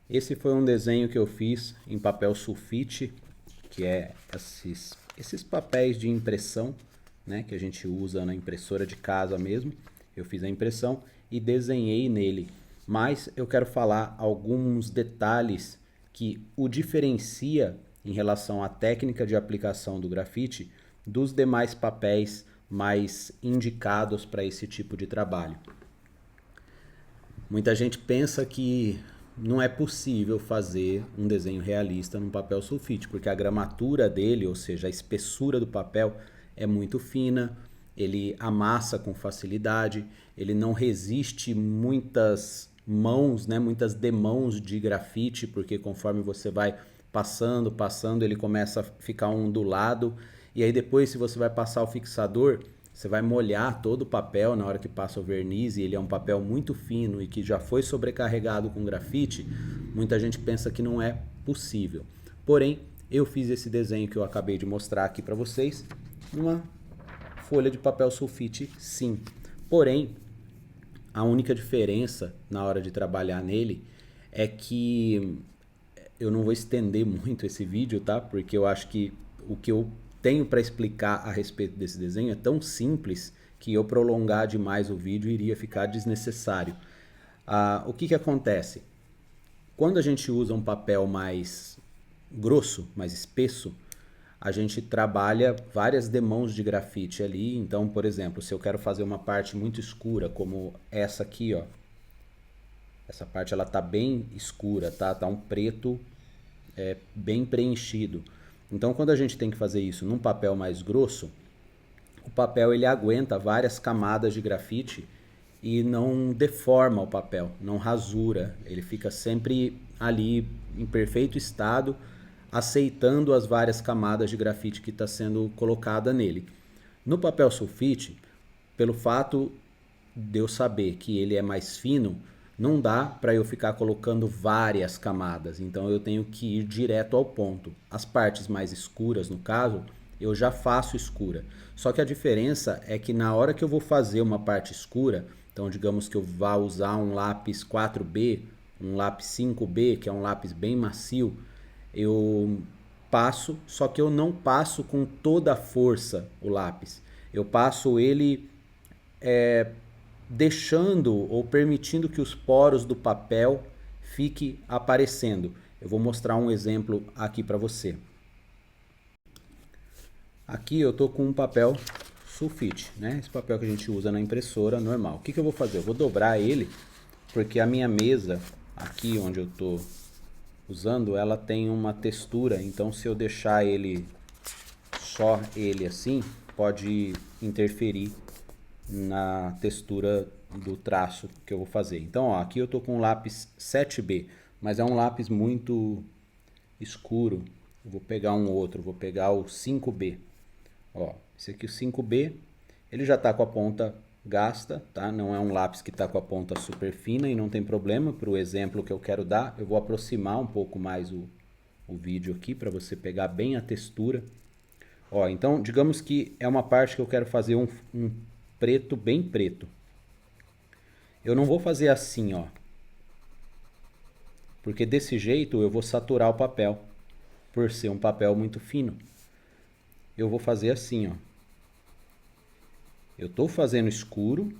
Esse foi um desenho que eu fiz em papel sulfite, que é esses papéis de impressão, né, que a gente usa na impressora de casa mesmo. Eu fiz a impressão e desenhei nele, mas eu quero falar alguns detalhes que o diferencia em relação à técnica de aplicação do grafite dos demais papéis mais indicados para esse tipo de trabalho. Muita gente pensa que não é possível fazer um desenho realista num papel sulfite, porque a gramatura dele, ou seja, a espessura do papel, é muito fina, ele amassa com facilidade, ele não resiste muitas mãos, né, muitas demãos de grafite, porque conforme você vai passando, ele começa a ficar ondulado, e aí depois, se você vai passar o fixador, você vai molhar todo o papel na hora que passa o verniz, e ele é um papel muito fino e que já foi sobrecarregado com grafite. Muita gente pensa que não é possível. Porém, eu fiz esse desenho que eu acabei de mostrar aqui para vocês numa folha de papel sulfite, sim. Porém, a única diferença na hora de trabalhar nele é que eu não vou estender muito esse vídeo, tá? Porque eu acho que o que eu tenho para explicar a respeito desse desenho é tão simples que eu prolongar demais o vídeo iria ficar desnecessário. O que acontece? Quando a gente usa um papel mais grosso, mais espesso, a gente trabalha várias demãos de grafite ali. Então, por exemplo, se eu quero fazer uma parte muito escura, como essa aqui, ó. Essa parte ela tá bem escura, tá? Tá um preto bem preenchido. Então, quando a gente tem que fazer isso num papel mais grosso, o papel ele aguenta várias camadas de grafite e não deforma o papel, não rasura. Ele fica sempre ali em perfeito estado, aceitando as várias camadas de grafite que está sendo colocada nele. No papel sulfite, pelo fato de eu saber que ele é mais fino, não dá para eu ficar colocando várias camadas, então eu tenho que ir direto ao ponto. As partes mais escuras, no caso, eu já faço escura. Só que a diferença é que na hora que eu vou fazer uma parte escura, então digamos que eu vá usar um lápis 4B, um lápis 5B, que é um lápis bem macio, eu passo, só que eu não passo com toda a força o lápis. Eu passo ele deixando ou permitindo que os poros do papel fiquem aparecendo. Eu vou mostrar um exemplo aqui para você. Aqui eu estou com um papel sulfite, né? Esse papel que a gente usa na impressora normal. O que eu vou fazer? Eu vou dobrar ele, porque a minha mesa, aqui onde eu estou usando, ela tem uma textura. Então, se eu deixar ele só ele assim, pode interferir na textura do traço que eu vou fazer. Então, ó, aqui eu tô com um lápis 7B, mas é um lápis muito escuro. Eu vou pegar um outro, vou pegar o 5B. Ó, esse aqui o 5B, ele já tá com a ponta gasta, tá? Não é um lápis que tá com a ponta super fina e não tem problema. Para o exemplo que eu quero dar, eu vou aproximar um pouco mais o vídeo aqui para você pegar bem a textura. Ó, então, digamos que é uma parte que eu quero fazer um preto bem preto. Eu não vou fazer assim, ó. Porque desse jeito eu vou saturar o papel, por ser um papel muito fino. Eu vou fazer assim, ó. Eu estou fazendo escuro,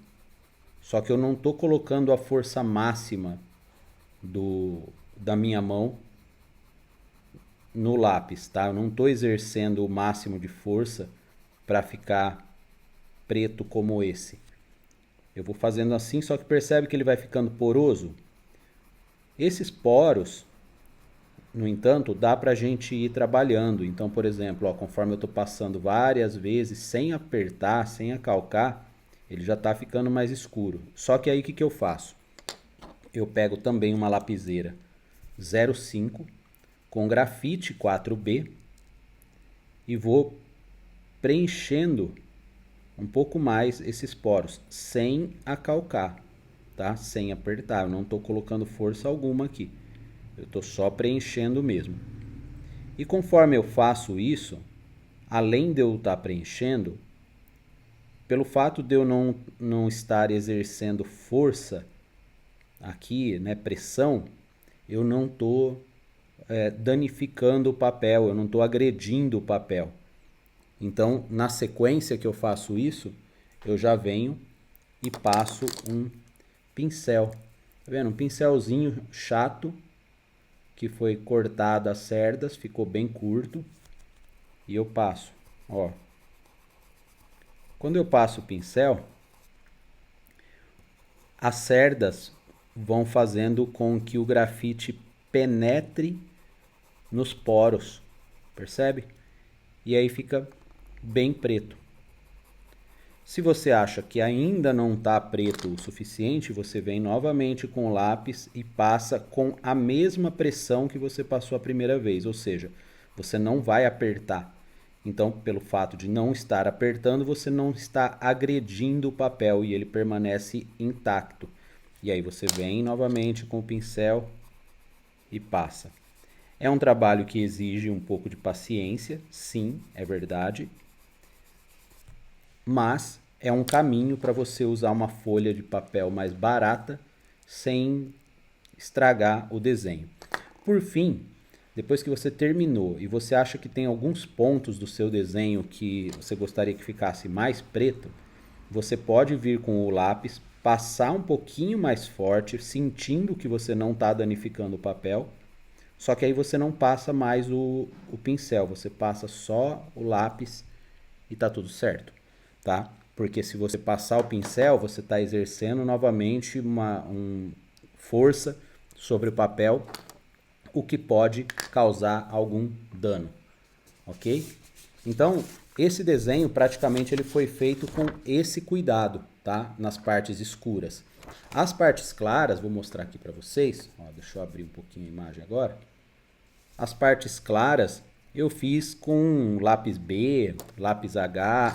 só que eu não estou colocando a força máxima da minha mão no lápis, tá? Eu não estou exercendo o máximo de força para ficar preto como esse. Eu vou fazendo assim, só que percebe que ele vai ficando poroso? Esses poros, no entanto, dá para a gente ir trabalhando. Então, por exemplo, ó, conforme eu estou passando várias vezes, sem apertar, sem acalcar, ele já está ficando mais escuro. Só que aí o que eu faço? Eu pego também uma lapiseira 0,5 com grafite 4B e vou preenchendo um pouco mais esses poros, sem acalcar, tá? Sem apertar, eu não estou colocando força alguma aqui. Eu estou só preenchendo mesmo. E conforme eu faço isso, além de eu estar preenchendo, pelo fato de eu não estar exercendo força aqui, né, pressão, eu não estou danificando o papel, eu não estou agredindo o papel. Então, na sequência que eu faço isso, eu já venho e passo um pincel. Tá vendo? Um pincelzinho chato, que foi cortado as cerdas, ficou bem curto. E eu passo, ó. Quando eu passo o pincel, as cerdas vão fazendo com que o grafite penetre nos poros, percebe? E aí fica bem preto. Se você acha que ainda não está preto o suficiente, você vem novamente com o lápis e passa com a mesma pressão que você passou a primeira vez, ou seja, você não vai apertar. Então, pelo fato de não estar apertando, você não está agredindo o papel e ele permanece intacto. E aí você vem novamente com o pincel e passa. É um trabalho que exige um pouco de paciência, sim, é verdade. Mas é um caminho para você usar uma folha de papel mais barata sem estragar o desenho. Por fim, depois que você terminou e você acha que tem alguns pontos do seu desenho que você gostaria que ficasse mais preto, você pode vir com o lápis, passar um pouquinho mais forte, sentindo que você não está danificando o papel, só que aí você não passa mais o pincel, você passa só o lápis e tá tudo certo, tá? Porque se você passar o pincel, você está exercendo novamente uma força sobre o papel, o que pode causar algum dano, ok? Então, esse desenho praticamente ele foi feito com esse cuidado, tá? Nas partes escuras. As partes claras, vou mostrar aqui para vocês, ó, deixa eu abrir um pouquinho a imagem agora. As partes claras eu fiz com lápis B, lápis H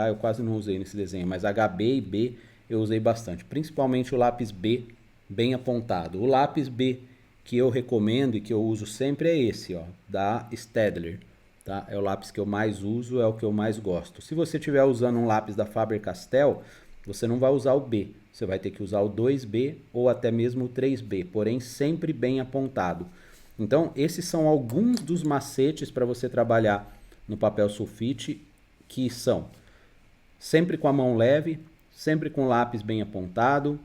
eu quase não usei nesse desenho, mas HB e B eu usei bastante, principalmente o lápis B bem apontado. O lápis B que eu recomendo e que eu uso sempre é esse, ó, da Staedtler, tá? É o lápis que eu mais uso, é o que eu mais gosto. Se você estiver usando um lápis da Faber-Castell, você não vai usar o B, você vai ter que usar o 2B ou até mesmo o 3B, porém sempre bem apontado. Então, esses são alguns dos macetes para você trabalhar no papel sulfite, que são sempre com a mão leve, sempre com o lápis bem apontado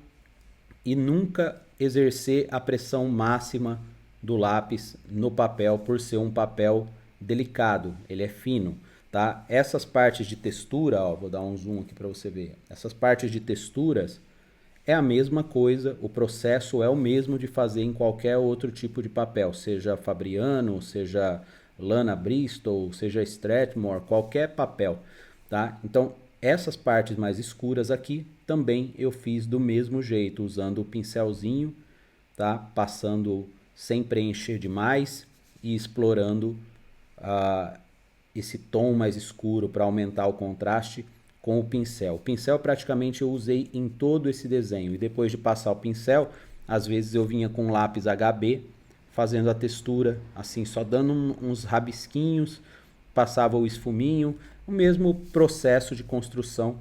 e nunca exercer a pressão máxima do lápis no papel por ser um papel delicado, ele é fino, tá? Essas partes de textura, ó, vou dar um zoom aqui para você ver. Essas partes de texturas é a mesma coisa, o processo é o mesmo de fazer em qualquer outro tipo de papel, seja Fabriano, seja lana Bristol, seja Strathmore, qualquer papel, tá? Então, essas partes mais escuras aqui também eu fiz do mesmo jeito, usando o pincelzinho, tá? Passando sem preencher demais e explorando esse tom mais escuro para aumentar o contraste com o pincel. O pincel praticamente eu usei em todo esse desenho. E depois de passar o pincel, às vezes eu vinha com lápis HB, fazendo a textura, assim, só dando uns rabisquinhos, passava o esfuminho, o mesmo processo de construção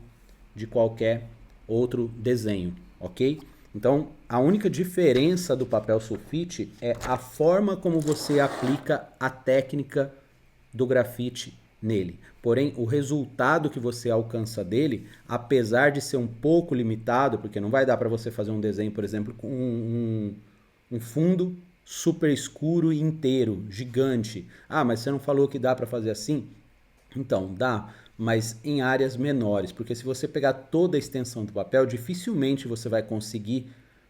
de qualquer outro desenho, ok? Então, a única diferença do papel sulfite é a forma como você aplica a técnica do grafite nele. Porém, o resultado que você alcança dele, apesar de ser um pouco limitado, porque não vai dar para você fazer um desenho, por exemplo, com um fundo super escuro e inteiro, gigante. Ah, mas você não falou que dá para fazer assim? Então, dá, mas em áreas menores, porque se você pegar toda a extensão do papel, dificilmente você vai conseguir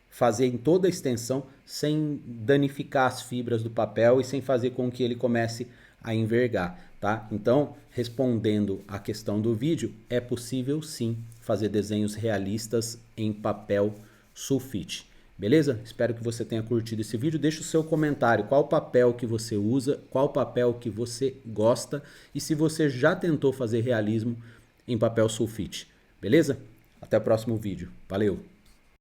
fazer em toda a extensão sem danificar as fibras do papel e sem fazer com que ele comece a envergar, tá? Então, respondendo à questão do vídeo, é possível sim fazer desenhos realistas em papel sulfite. Beleza? Espero que você tenha curtido esse vídeo. Deixa o seu comentário, qual papel que você usa, qual papel que você gosta e se você já tentou fazer realismo em papel sulfite. Beleza? Até o próximo vídeo. Valeu!